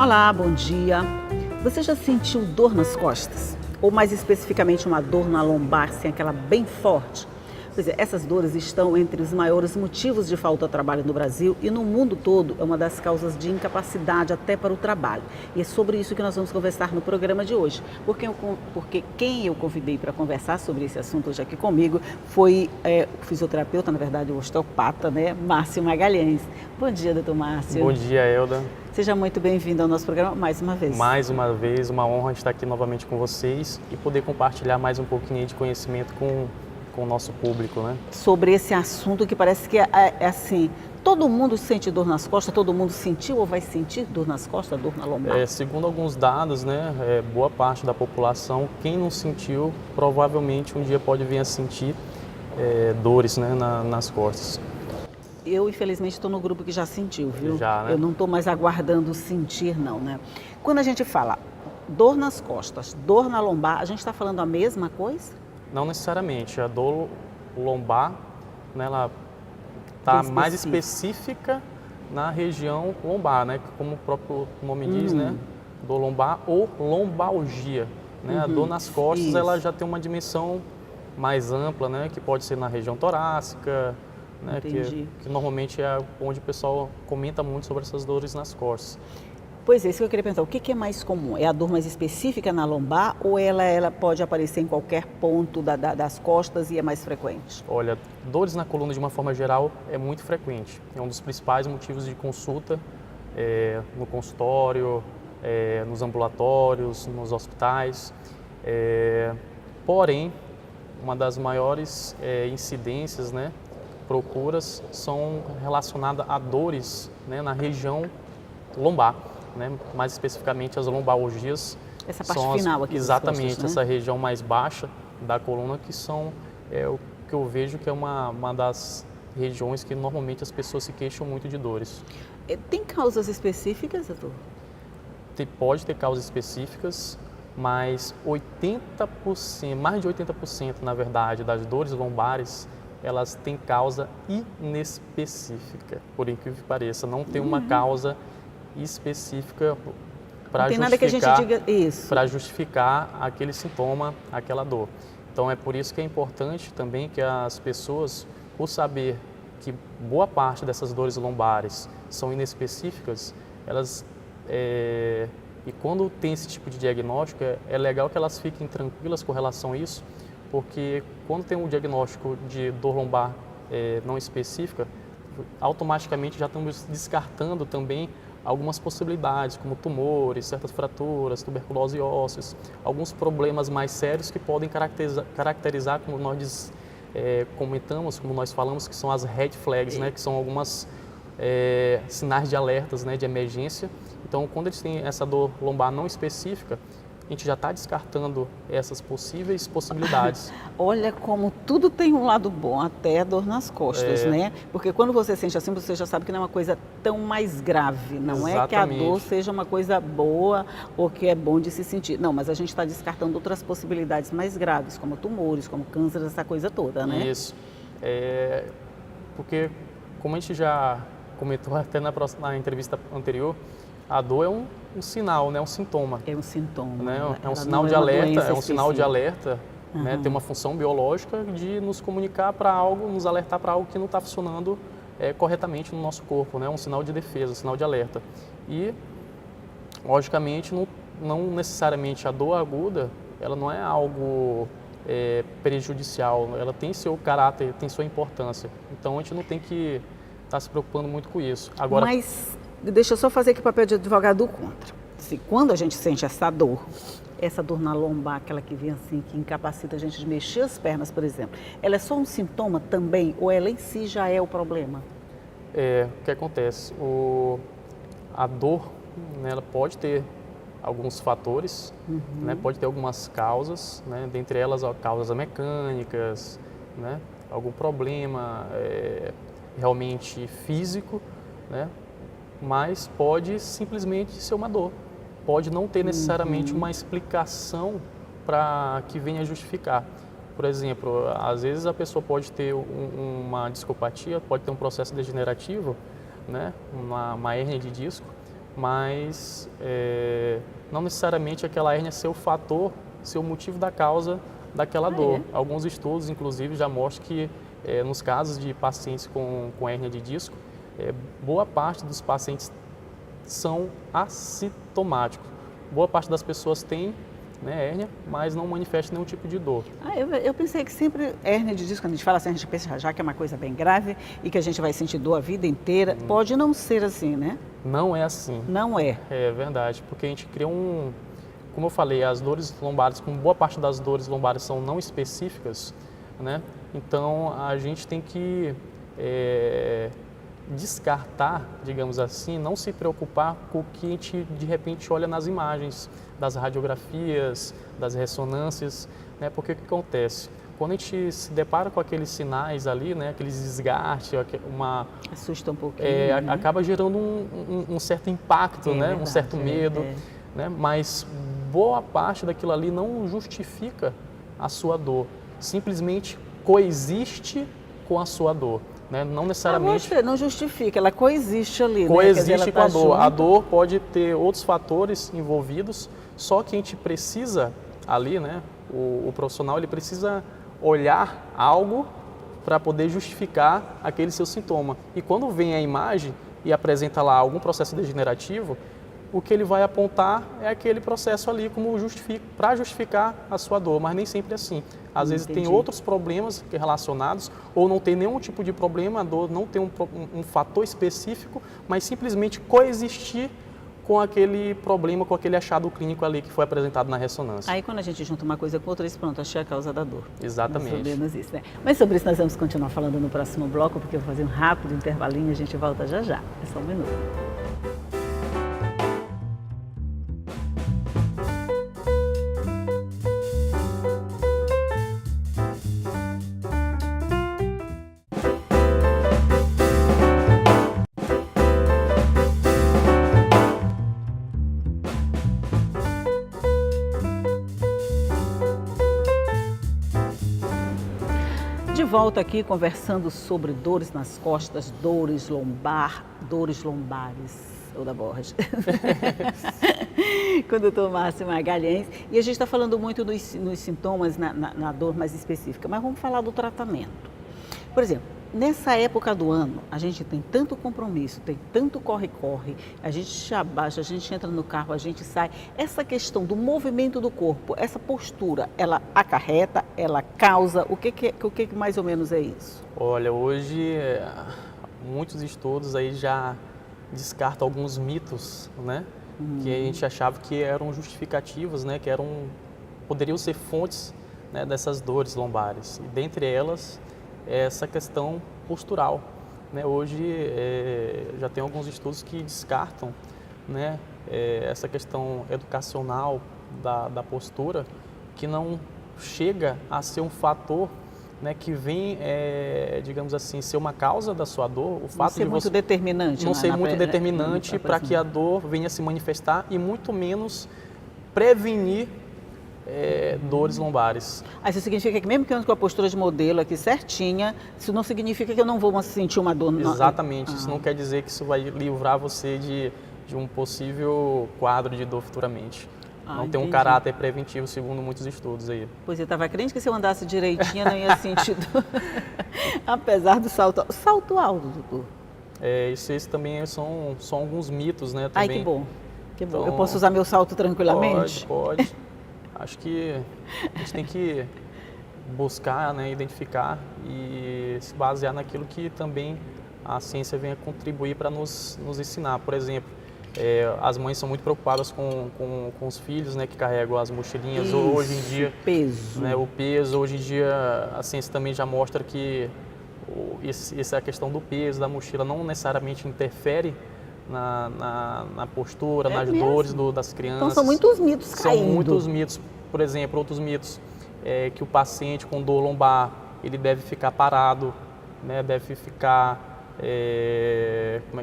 Olá, bom dia. Você já sentiu dor nas costas? Ou mais especificamente uma dor na lombar, assim, aquela bem forte? Pois é, essas dores estão entre os maiores motivos de falta de trabalho no Brasil e no mundo todo é uma das causas de incapacidade até para o trabalho. E é sobre isso que nós vamos conversar no programa de hoje. Porque quem eu convidei para conversar sobre esse assunto hoje aqui comigo foi o fisioterapeuta, na verdade o osteopata, né, Márcio Magalhães. Bom dia, doutor Márcio. Bom dia, Elda. Seja muito bem-vindo ao nosso programa mais uma vez. Mais uma vez, uma honra estar aqui novamente com vocês e poder compartilhar mais um pouquinho de conhecimento com o nosso público, né? Sobre esse assunto que parece que é assim, todo mundo sente dor nas costas, todo mundo sentiu ou vai sentir dor nas costas, dor na lombar? Segundo alguns dados, né, boa parte da população, quem não sentiu, provavelmente um dia pode vir a sentir dores, né, nas costas. Eu, infelizmente, estou no grupo que já sentiu, viu? Já, né? Eu não estou mais aguardando sentir, não, né? Quando a gente fala dor nas costas, dor na lombar, a gente está falando a mesma coisa? Não necessariamente. A dor lombar, né, ela está mais específica na região lombar, né? Como o próprio nome diz, né? Dor lombar ou lombalgia. Né? A dor nas costas, ela já tem uma dimensão mais ampla, né? Que pode ser na região torácica, né? Que normalmente é onde o pessoal comenta muito sobre essas dores nas costas. Pois é, isso que eu queria perguntar. O que é mais comum? É a dor mais específica na lombar ou ela pode aparecer em qualquer ponto das costas e é mais frequente? Olha, dores na coluna de uma forma geral é muito frequente. É um dos principais motivos de consulta no consultório, nos ambulatórios, nos hospitais. Porém, uma das maiores incidências, né, procuras são relacionadas a dores, né, na região lombar. Né? Mais especificamente as lombalgias. Essa parte final aqui. Exatamente, costas, né? Essa região mais baixa da coluna que são o que eu vejo que é uma das regiões que normalmente as pessoas se queixam muito de dores. Tem causas específicas, doutor? Pode ter causas específicas, mas 80%, mais de 80% na verdade das dores lombares elas têm causa inespecífica, por incrível que pareça, não tem uma causa específica para justificar aquele sintoma, aquela dor. Então é por isso que é importante também que as pessoas, por saber que boa parte dessas dores lombares são inespecíficas, elas e quando tem esse tipo de diagnóstico é legal que elas fiquem tranquilas com relação a isso, porque quando tem um diagnóstico de dor lombar não específica, automaticamente já estamos descartando também algumas possibilidades, como tumores, certas fraturas, tuberculose ósseas, alguns problemas mais sérios que podem caracterizar como nós comentamos, como nós falamos, que são as red flags, né, que são algumas sinais de alertas, né, de emergência. Então, quando eles têm essa dor lombar não específica, a gente já está descartando essas possíveis possibilidades. Olha como tudo tem um lado bom, até a dor nas costas, né? Porque quando você sente assim, você já sabe que não é uma coisa tão mais grave. Não é que a dor seja uma coisa boa ou que é bom de se sentir. Não, mas a gente está descartando outras possibilidades mais graves, como tumores, como câncer, essa coisa toda, né? Isso. Porque, como a gente já comentou até na entrevista anterior, a dor é um sinal, né? Um sintoma. É um sintoma. Né? É um sinal de alerta, né? Tem uma função biológica de nos comunicar para algo, nos alertar para algo que não está funcionando corretamente no nosso corpo, né? Um sinal de defesa, um sinal de alerta. E, logicamente, não necessariamente a dor aguda, ela não é algo prejudicial, ela tem seu caráter, tem sua importância. Então, a gente não tem que estar se preocupando muito com isso. Agora, mas deixa eu só fazer aqui o papel de advogado contra. Quando a gente sente essa dor na lombar, aquela que vem assim, que incapacita a gente de mexer as pernas, por exemplo, ela é só um sintoma também ou ela em si já é o problema? O que acontece? A dor, né, ela pode ter alguns fatores, né, pode ter algumas causas, né, dentre elas causas mecânicas, né, algum problema realmente físico, né, mas pode simplesmente ser uma dor. Pode não ter necessariamente uma explicação para que venha justificar. Por exemplo, às vezes a pessoa pode ter uma discopatia, pode ter um processo degenerativo, né, uma hérnia de disco, mas não necessariamente aquela hérnia ser o fator, ser o motivo da causa daquela dor. Alguns estudos, inclusive, já mostram que nos casos de pacientes com hérnia de disco, boa parte dos pacientes são assintomáticos. Boa parte das pessoas tem, né, hérnia, mas não manifesta nenhum tipo de dor. Eu pensei que sempre hérnia de disco, quando a gente fala assim, a gente pensa já que é uma coisa bem grave e que a gente vai sentir dor a vida inteira. Pode não ser assim, né? Não é assim. Não é. É verdade, porque a gente cria como eu falei, as dores lombares, como boa parte das dores lombares são não específicas, né? Então a gente tem que descartar, digamos assim, não se preocupar com o que a gente de repente olha nas imagens das radiografias, das ressonâncias, né? Porque o que acontece? Quando a gente se depara com aqueles sinais ali, né, aqueles desgastes, assusta um pouquinho, né? Acaba gerando um certo impacto, né? Verdade, um certo medo, né? Mas boa parte daquilo ali não justifica a sua dor, simplesmente coexiste com a sua dor. Né? Não necessariamente... Não justifica, ela coexiste ali. Coexiste, né? com a dor. A dor pode ter outros fatores envolvidos, só que a gente precisa ali, né? O profissional ele precisa olhar algo para poder justificar aquele seu sintoma. E quando vem a imagem e apresenta lá algum processo degenerativo, o que ele vai apontar é aquele processo ali como para justificar a sua dor, mas nem sempre é assim. Às vezes tem outros problemas relacionados, ou não tem nenhum tipo de problema, a dor não tem um fator específico, mas simplesmente coexistir com aquele problema, com aquele achado clínico ali que foi apresentado na ressonância. Aí quando a gente junta uma coisa com outra, pronto, achei a causa da dor. Exatamente. Mais ou menos isso, né? Mas sobre isso nós vamos continuar falando no próximo bloco, porque eu vou fazer um rápido intervalinho e a gente volta já já. É só um minuto. De volta aqui conversando sobre dores nas costas, dores lombares, ou da Borges. Com o doutor Márcio Magalhães. E a gente está falando muito nos sintomas, na dor mais específica, mas vamos falar do tratamento. Por exemplo, nessa época do ano, a gente tem tanto compromisso, tem tanto corre-corre, a gente se abaixa, a gente entra no carro, a gente sai. Essa questão do movimento do corpo, essa postura, ela acarreta, ela causa, o que mais ou menos é isso? Olha, hoje muitos estudos aí já descartam alguns mitos, né? Que a gente achava que eram justificativos, né? Que poderiam ser fontes, né, dessas dores lombares. E dentre elas, essa questão postural, né? Hoje já tem alguns estudos que descartam, né, essa questão educacional da postura, que não chega a ser um fator, né, que vem, digamos assim, ser uma causa da sua dor. O fato de muito determinante. Não ser muito determinante para que a dor venha se manifestar e muito menos prevenir dores lombares. Isso significa que mesmo que eu ande com a postura de modelo aqui certinha, isso não significa que eu não vou sentir uma dor. Exatamente, isso não quer dizer que isso vai livrar você de um possível quadro de dor futuramente. Não tem um caráter preventivo, segundo muitos estudos aí. Pois eu estava crente que se eu andasse direitinho não ia sentir dor. Apesar do salto alto, doutor. Isso também são alguns mitos, né? Também. Ai, que bom. Que bom. Então, eu posso usar meu salto tranquilamente? Pode. Acho que a gente tem que buscar, né, identificar e se basear naquilo que também a ciência vem a contribuir para nos ensinar. Por exemplo, as mães são muito preocupadas com os filhos, né, que carregam as mochilinhas. Isso, hoje em dia, peso. Né, o peso. Hoje em dia a ciência também já mostra que essa questão do peso da mochila não necessariamente interfere na postura, nas dores das crianças. Então são muitos mitos caindo. São muitos mitos. Por exemplo, outros mitos que o paciente com dor lombar, ele deve ficar parado, né, deve ficar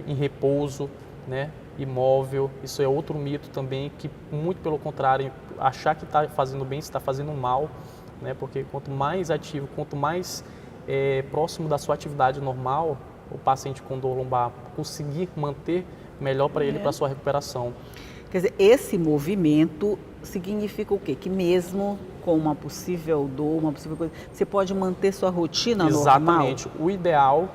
em repouso, né, imóvel. Isso é outro mito também, que muito pelo contrário, achar que está fazendo bem, está fazendo mal, né, porque quanto mais ativo, quanto mais próximo da sua atividade normal, o paciente com dor lombar conseguir manter melhor para ele, para a sua recuperação. Quer dizer, esse movimento significa o quê? Que mesmo com uma possível dor, uma possível coisa, você pode manter sua rotina normal? Exatamente. O ideal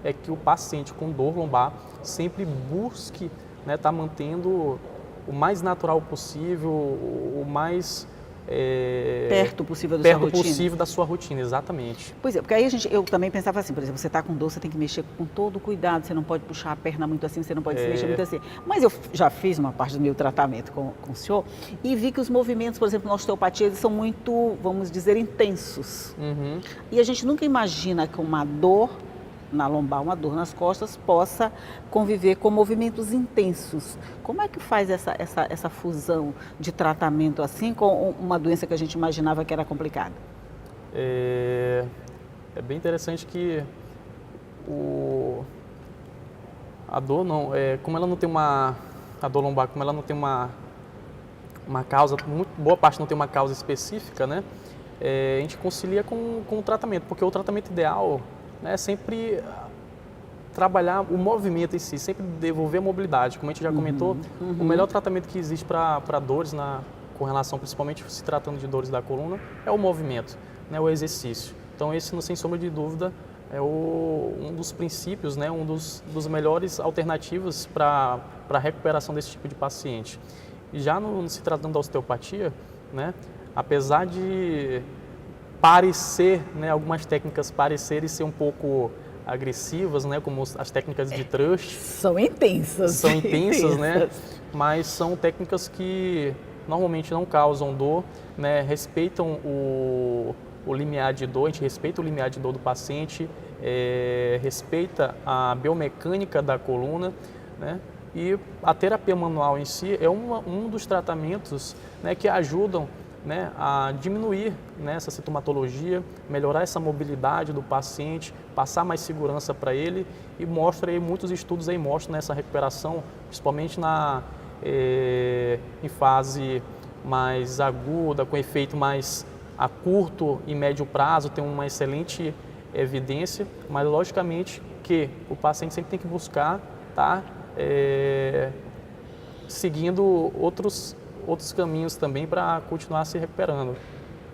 é que o paciente com dor lombar sempre busque estar mantendo o mais natural possível, o mais perto possível da perto sua rotina. possível da sua rotina, exatamente. Pois é, porque aí eu também pensava assim, por exemplo, você está com dor, você tem que mexer com todo cuidado, você não pode puxar a perna muito assim, você não pode se mexer muito assim. Mas eu já fiz uma parte do meu tratamento com o senhor e vi que os movimentos, por exemplo, na osteopatia, eles são muito, vamos dizer, intensos. Uhum. E a gente nunca imagina que uma dor na lombar, uma dor nas costas, possa conviver com movimentos intensos. Como é que faz essa fusão de tratamento assim com uma doença que a gente imaginava que era complicada? É bem interessante que a dor não, como ela não tem a dor lombar, como ela não tem uma causa, boa parte não tem uma causa específica, né? A gente concilia com o tratamento, porque o tratamento ideal é sempre trabalhar o movimento em si, sempre devolver a mobilidade. Como a gente já comentou, o melhor tratamento que existe para dores, com relação principalmente se tratando de dores da coluna, é o movimento, né, o exercício. Então esse, sem sombra de dúvida, é um dos princípios, né, um dos melhores alternativas para a recuperação desse tipo de paciente. E já se tratando da osteopatia, né, apesar de parecer, né, algumas técnicas parecerem ser um pouco agressivas, né, como as técnicas de Thrush. São intensas. São intensas, né, mas são técnicas que normalmente não causam dor, né, respeitam o limiar de dor, a gente respeita o limiar de dor do paciente, respeita a biomecânica da coluna, né, e a terapia manual em si é um dos tratamentos, né, que ajudam, né, a diminuir, né, essa sintomatologia, melhorar essa mobilidade do paciente, passar mais segurança para ele, e mostra aí, muitos estudos aí mostram essa recuperação, principalmente em fase mais aguda, com efeito mais a curto e médio prazo, tem uma excelente evidência, mas logicamente que o paciente sempre tem que buscar seguindo outros caminhos também para continuar se recuperando.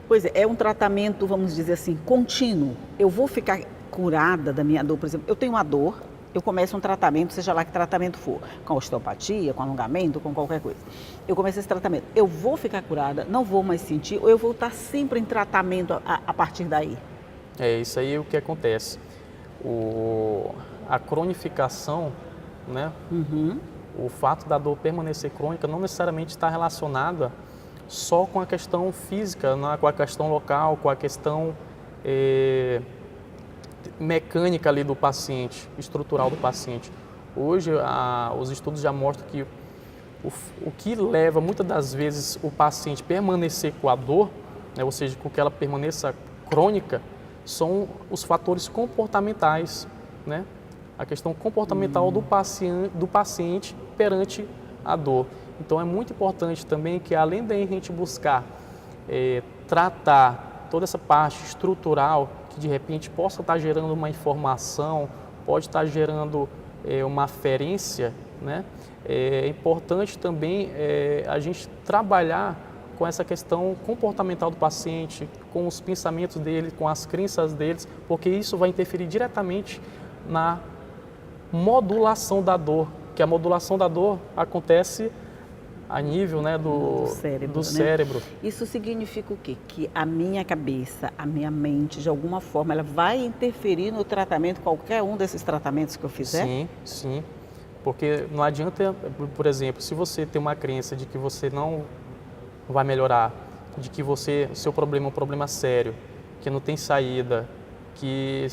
Pois é um tratamento, vamos dizer assim, contínuo. Eu vou ficar curada da minha dor, por exemplo, eu tenho uma dor, eu começo um tratamento, seja lá que tratamento for, com osteopatia, com alongamento, com qualquer coisa. Eu começo esse tratamento, eu vou ficar curada, não vou mais sentir, ou eu vou estar sempre em tratamento a partir daí? É isso aí o que acontece. A cronificação, né? O fato da dor permanecer crônica não necessariamente está relacionada só com a questão física, né? Com a questão local, com a questão mecânica ali do paciente, estrutural do paciente. Hoje, os estudos já mostram que o que leva muitas das vezes o paciente permanecer com a dor, né? Ou seja, com que ela permaneça crônica, são os fatores comportamentais, né? A questão comportamental do paciente perante a dor. Então é muito importante também que, além da gente buscar tratar toda essa parte estrutural, que de repente possa estar gerando uma informação, pode estar gerando uma aferência, né? É importante também a gente trabalhar com essa questão comportamental do paciente, com os pensamentos dele, com as crenças deles, porque isso vai interferir diretamente na modulação da dor, que a modulação da dor acontece a nível, né, do cérebro. Isso significa o quê? Que a minha cabeça, a minha mente, de alguma forma, ela vai interferir no tratamento, qualquer um desses tratamentos que eu fizer? Sim, sim. Porque não adianta, por exemplo, se você tem uma crença de que você não vai melhorar, de que seu problema é um problema sério, que não tem saída, que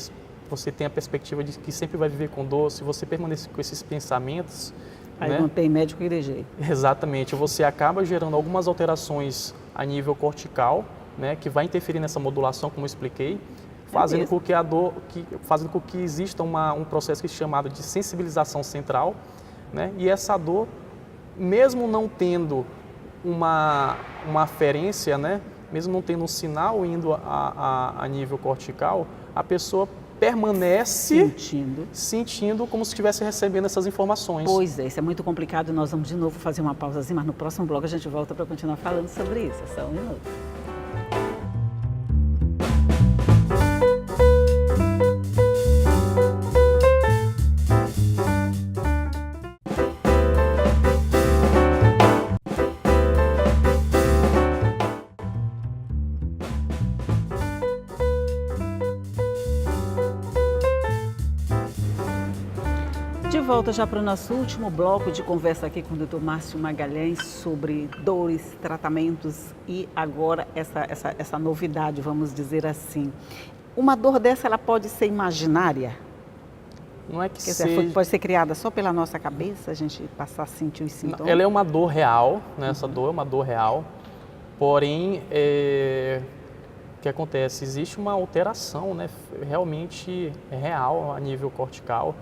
você tem a perspectiva de que sempre vai viver com dor, se você permanecer com esses pensamentos... Aí, né? Não tem médico que dê jeito. Exatamente, você acaba gerando algumas alterações a nível cortical, né, que vai interferir nessa modulação, como eu expliquei, fazendo com que a dor, fazendo com que exista um processo que é chamado de sensibilização central, né, e essa dor, mesmo não tendo uma aferência, né, mesmo não tendo um sinal indo a nível cortical, a pessoa permanece sentindo como se estivesse recebendo essas informações. Pois é, isso é muito complicado. Nós vamos de novo fazer uma pausazinha, mas no próximo bloco a gente volta para continuar falando sobre isso. É só um minuto. De volta já para o nosso último bloco de conversa aqui com o Dr. Márcio Magalhães sobre dores, tratamentos e agora essa novidade, vamos dizer assim. Uma dor dessa, ela pode ser imaginária? Não é que Quer dizer, pode ser criada só pela nossa cabeça, a gente passar a sentir os sintomas? Ela é uma dor real, né? Essa dor é uma dor real, porém, o que acontece? Existe uma alteração, né? Realmente real a nível cortical.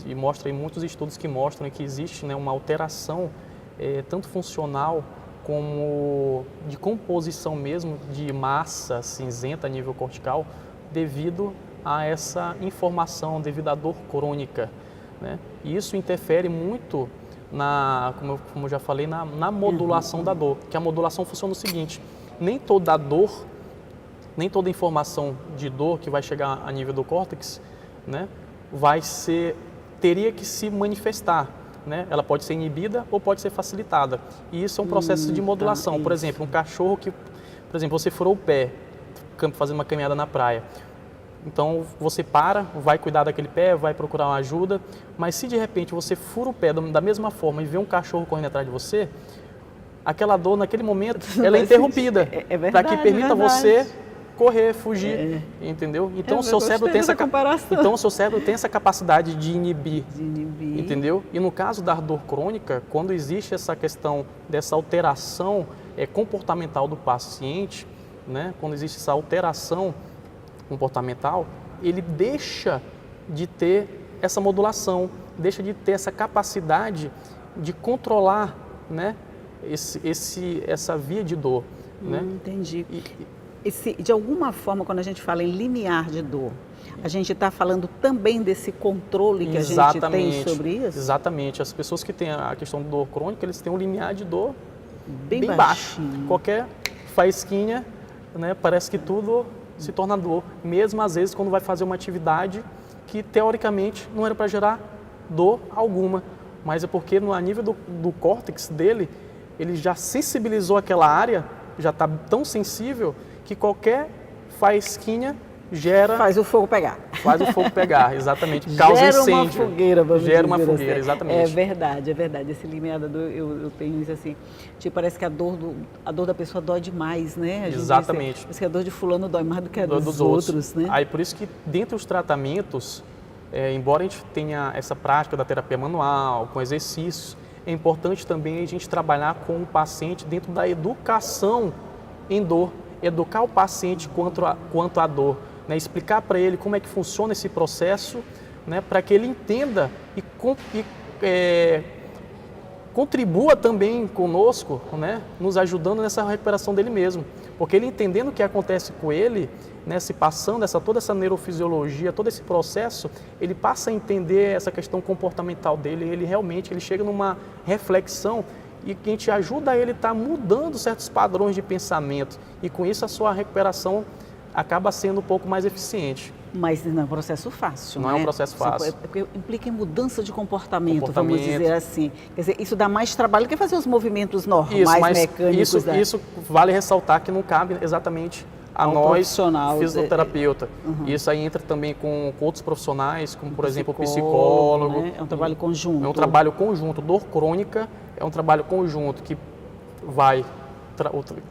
E mostra em muitos estudos que mostram que existe, né, uma alteração tanto funcional como de composição mesmo de massa cinzenta a nível cortical devido a essa informação, devido à dor crônica, né? E isso interfere muito como eu já falei, na modulação da dor, que a modulação funciona o seguinte: nem toda dor, nem toda informação de dor que vai chegar a nível do córtex, né, teria que se manifestar, né? Ela pode ser inibida ou pode ser facilitada. E isso é um processo de modulação. Por exemplo, um cachorro que, por exemplo, você furou o pé, fazendo uma caminhada na praia. Então, você vai cuidar daquele pé, vai procurar uma ajuda, mas se de repente você fura o pé da mesma forma e vê um cachorro correndo atrás de você, aquela dor naquele momento, ela é interrompida, para que permita você correr, fugir, entendeu? Então o seu cérebro tem essa capacidade de inibir, entendeu? E no caso da dor crônica, quando existe essa questão dessa alteração comportamental do paciente, né? Quando existe essa alteração comportamental, ele deixa de ter essa modulação, deixa de ter essa capacidade de controlar, né? Essa via de dor, né? Entendi. De alguma forma, quando a gente fala em limiar de dor, a gente está falando também desse controle que a gente tem sobre isso? Exatamente. As pessoas que têm a questão de dor crônica, eles têm um limiar de dor bem baixo. baixo. Qualquer faísquinha, né, parece que tudo se torna dor. Mesmo às vezes quando vai fazer uma atividade que teoricamente não era para gerar dor alguma, mas é porque a nível do córtex dele, ele já sensibilizou aquela área, já está tão sensível que qualquer faísquinha faz o fogo pegar. Faz o fogo pegar, exatamente. Causa incêndio. Gera uma fogueira, vamos dizer. Gera uma fogueira, assim. Exatamente. É verdade. Esse limiar da dor, eu tenho isso assim. Tipo, parece que a dor da pessoa dói demais, né? Exatamente. Parece que a dor de fulano dói mais do que a dos outros, né? Aí por isso que dentre os tratamentos, embora a gente tenha essa prática da terapia manual, com exercícios, é importante também a gente trabalhar com o paciente dentro da educação em dor. Educar o paciente quanto à dor, né? Explicar para ele como é que funciona esse processo, né? Para que ele entenda e contribua também conosco, né? Nos ajudando nessa recuperação dele mesmo. Porque ele entendendo o que acontece com ele, né? Se passando toda essa neurofisiologia, todo esse processo, ele passa a entender essa questão comportamental dele, ele chega numa reflexão e que a gente ajuda ele a estar mudando certos padrões de pensamento e com isso a sua recuperação acaba sendo um pouco mais eficiente. Mas não é um processo fácil, não é um processo fácil. Porque implica em mudança de comportamento, vamos dizer assim. Quer dizer, isso dá mais trabalho do que fazer os movimentos normais, mecânicos. Isso vale ressaltar que não cabe exatamente a nós, fisioterapeuta. Isso aí entra também com outros profissionais, como por exemplo o psicólogo. Né? É um trabalho conjunto. É um trabalho conjunto. Dor crônica é um trabalho conjunto que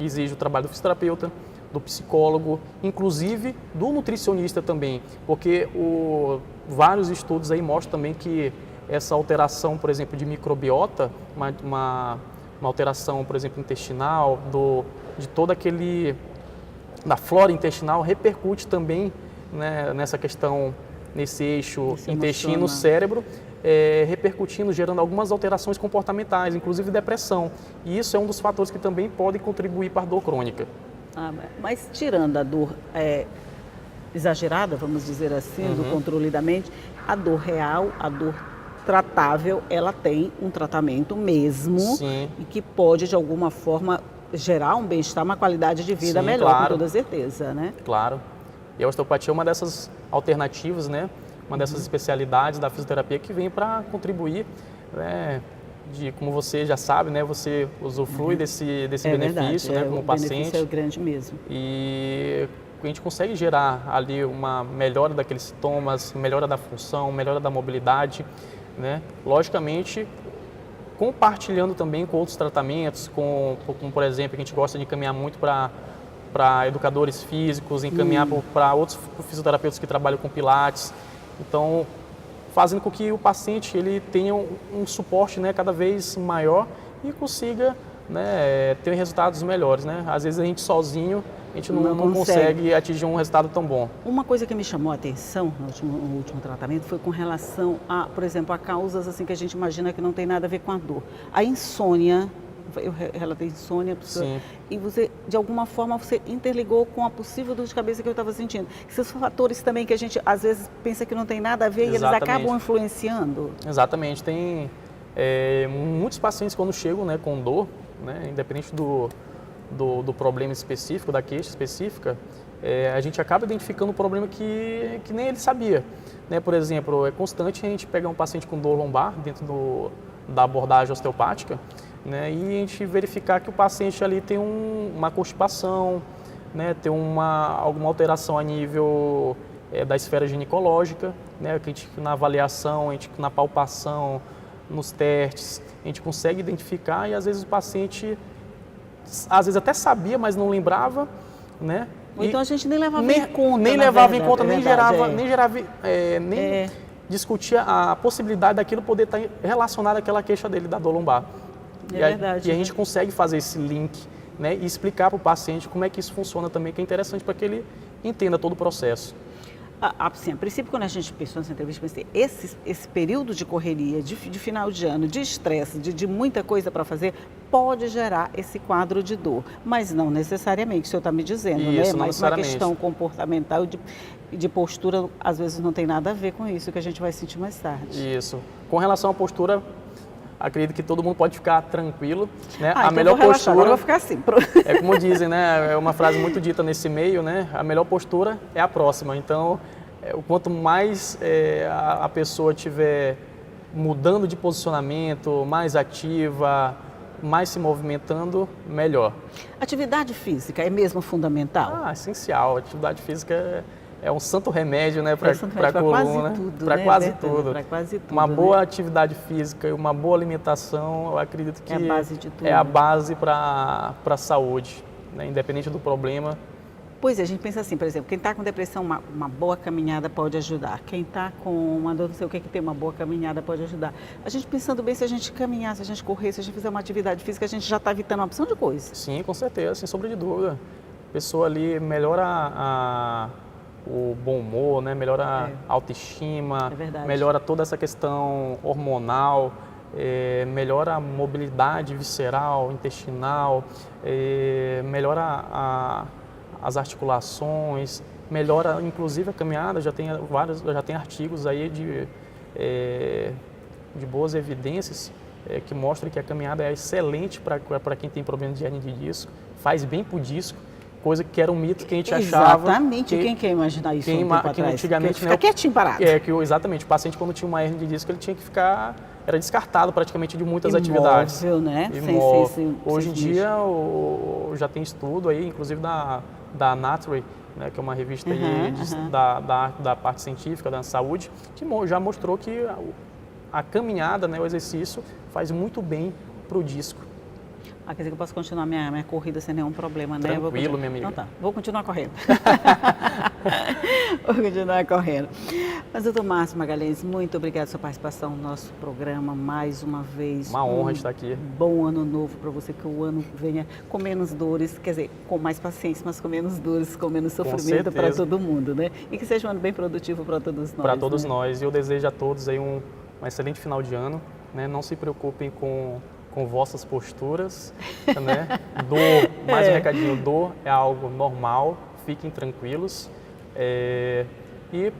exige o trabalho do fisioterapeuta, do psicólogo, inclusive do nutricionista também, porque vários estudos aí mostram também que essa alteração, por exemplo, de microbiota, uma alteração, por exemplo, intestinal, de todo da flora intestinal, repercute também, né, nessa questão, nesse eixo intestino-cérebro, repercutindo, gerando algumas alterações comportamentais, inclusive depressão. E isso é um dos fatores que também podem contribuir para a dor crônica. Mas tirando a dor, exagerada, vamos dizer assim, do controle da mente. A dor real, a dor tratável, ela tem um tratamento mesmo. Sim. E que pode, de alguma forma, gerar um bem-estar, uma qualidade de vida Sim, melhor, claro. com toda certeza, né? Claro. E a osteopatia é uma dessas alternativas, né? Uma dessas especialidades da fisioterapia que vem para contribuir, né? Como você já sabe, né? Você usufrui desse benefício, verdade, né? Como o paciente. benefício é grande mesmo. E a gente consegue gerar ali uma melhora daqueles sintomas, melhora da função, melhora da mobilidade, né? Logicamente, compartilhando também com outros tratamentos, como por exemplo, a gente gosta de encaminhar muito para educadores físicos, encaminhar para outros fisioterapeutas que trabalham com pilates. Então, fazendo com que o paciente ele tenha um suporte, né, cada vez maior e consiga, né, ter resultados melhores, né? Às vezes a gente sozinho, a gente não consegue atingir um resultado tão bom. Uma coisa que me chamou a atenção no último tratamento foi com relação a, por exemplo, a causas assim que a gente imagina que não tem nada a ver com a dor. A insônia, eu relatei insônia, Sim. e você, de alguma forma, você interligou com a possível dor de cabeça que eu estava sentindo. Esses fatores também que a gente, às vezes, pensa que não tem nada a ver e eles acabam influenciando. Exatamente. Tem muitos pacientes quando chegam, né, com dor, né, independente do problema específico, da queixa específica, a gente acaba identificando um problema que nem ele sabia. Né? Por exemplo, é constante a gente pegar um paciente com dor lombar dentro da abordagem osteopática, né? E a gente verificar que o paciente ali tem uma constipação, né? Tem alguma alteração a nível da esfera ginecológica, né? Que a gente, na avaliação, na palpação, nos testes, a gente consegue identificar e às vezes o paciente, às vezes até sabia, mas não lembrava, né? Ou então a gente nem levava em conta. Nem levava em conta, nem discutia a possibilidade daquilo poder estar relacionado àquela queixa dele da dor lombar. Verdade. E a gente consegue fazer esse link, né, e explicar para o paciente como é que isso funciona também, que é interessante para que ele entenda todo o processo. Assim, a princípio, quando a gente pensou nessa entrevista, pensei, esse período de correria, de final de ano, de estresse, de muita coisa para fazer, pode gerar esse quadro de dor. Mas não necessariamente, o senhor está me dizendo, isso, né? Mas uma questão comportamental e de postura, às vezes não tem nada a ver com isso, que a gente vai sentir mais tarde. Isso. Com relação à postura, acredito que todo mundo pode ficar tranquilo, né? A melhor postura, agora eu vou ficar assim. É como dizem, né? É uma frase muito dita nesse meio, né? A melhor postura é a próxima. Então, quanto mais a pessoa estiver mudando de posicionamento, mais ativa, mais se movimentando, melhor. Atividade física é mesmo fundamental? Essencial. A atividade física é um santo remédio, né, para a coluna, para quase tudo. Uma boa atividade física e uma boa alimentação, eu acredito que é a base de tudo. É a base para a saúde, né, independente do problema. Pois é, a gente pensa assim, por exemplo, quem está com depressão, uma boa caminhada pode ajudar. Quem está com uma dor, não sei o que tem uma boa caminhada pode ajudar. A gente pensando bem, se a gente caminhar, se a gente correr, se a gente fizer uma atividade física, a gente já está evitando uma opção de coisas. Sim, com certeza, sem sombra de dúvida. A pessoa ali melhora o bom humor, né? Melhora a autoestima, melhora toda essa questão hormonal, melhora a mobilidade visceral, intestinal, melhora as articulações, melhora inclusive a caminhada. Já tem artigos aí de boas evidências que mostram que a caminhada é excelente para quem tem problema de hernia de disco, faz bem para o disco. Coisa que era um mito que a gente achava. Exatamente, quem quer imaginar isso? Que antigamente, fica quietinho parado. Exatamente, o paciente quando tinha uma hernia de disco, ele tinha que ficar, era descartado praticamente de muitas imóvel, atividades. Né? Imóvel. Hoje em dia já tem estudo aí, inclusive da Nature, né, que é uma revista aí da parte científica da saúde, que já mostrou que a caminhada, né, o exercício, faz muito bem para o disco. Quer dizer que eu posso continuar minha corrida sem nenhum problema, né? Tranquilo, minha amiga. Então tá, vou continuar correndo. Vou continuar correndo. Mas, doutor Márcio Magalhães, muito obrigado pela sua participação no nosso programa mais uma vez. Uma honra estar aqui. Bom ano novo para você, que o ano venha com menos dores, quer dizer, com mais paciência, mas com menos dores, com menos sofrimento para todo mundo, né? E que seja um ano bem produtivo para todos nós. Para todos nós. E eu desejo a todos aí um excelente final de ano, né? Não se preocupem com vossas posturas, né? Dor, mais um recadinho, dor é algo normal, fiquem tranquilos. E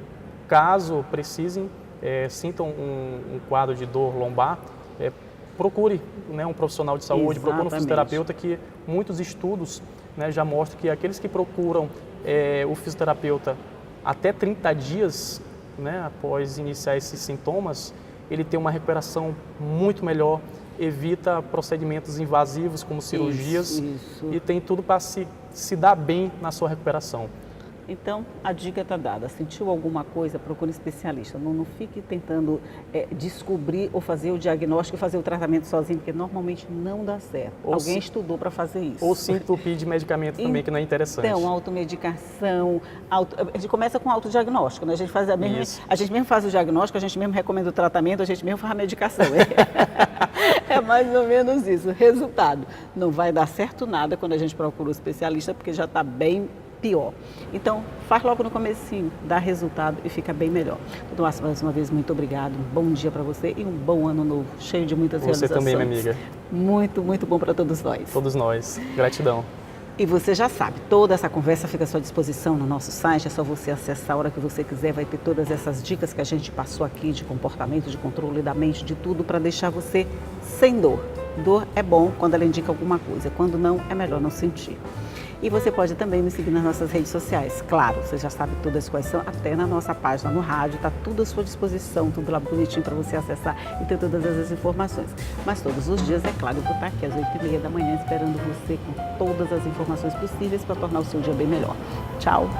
caso precisem, sintam um quadro de dor lombar, procure, né, um profissional de saúde, procure um fisioterapeuta, que muitos estudos, né, já mostram que aqueles que procuram o fisioterapeuta até 30 dias, né, após iniciar esses sintomas, ele tem uma recuperação muito melhor, evita procedimentos invasivos como cirurgias e tem tudo para se dar bem na sua recuperação. Então, a dica está dada. Sentiu alguma coisa, procure um especialista. Não fique tentando descobrir ou fazer o diagnóstico e fazer o tratamento sozinho, porque normalmente não dá certo. Alguém estudou para fazer isso. Ou se entupir de medicamento também, que não é interessante. Então, automedicação. A gente começa com autodiagnóstico, né? A gente mesmo faz o diagnóstico, a gente mesmo recomenda o tratamento, a gente mesmo faz a medicação. É mais ou menos isso. Resultado, não vai dar certo nada quando a gente procura um especialista, porque já está bem pior. Então, faz logo no comecinho, dá resultado e fica bem melhor. Então, mais uma vez, muito obrigado. Um bom dia para você e um bom ano novo, cheio de muitas realizações. Você também, minha amiga. Muito, muito bom para todos nós. Todos nós. Gratidão. E você já sabe, toda essa conversa fica à sua disposição no nosso site, é só você acessar a hora que você quiser, vai ter todas essas dicas que a gente passou aqui de comportamento, de controle da mente, de tudo para deixar você sem dor. Dor é bom quando ela indica alguma coisa, quando não, é melhor não sentir. E você pode também me seguir nas nossas redes sociais. Claro, você já sabe todas quais são, até na nossa página no rádio, está tudo à sua disposição, tudo lá bonitinho para você acessar e ter todas as informações. Mas todos os dias, é claro, eu vou estar aqui às 8h30 da manhã esperando você com todas as informações possíveis para tornar o seu dia bem melhor. Tchau!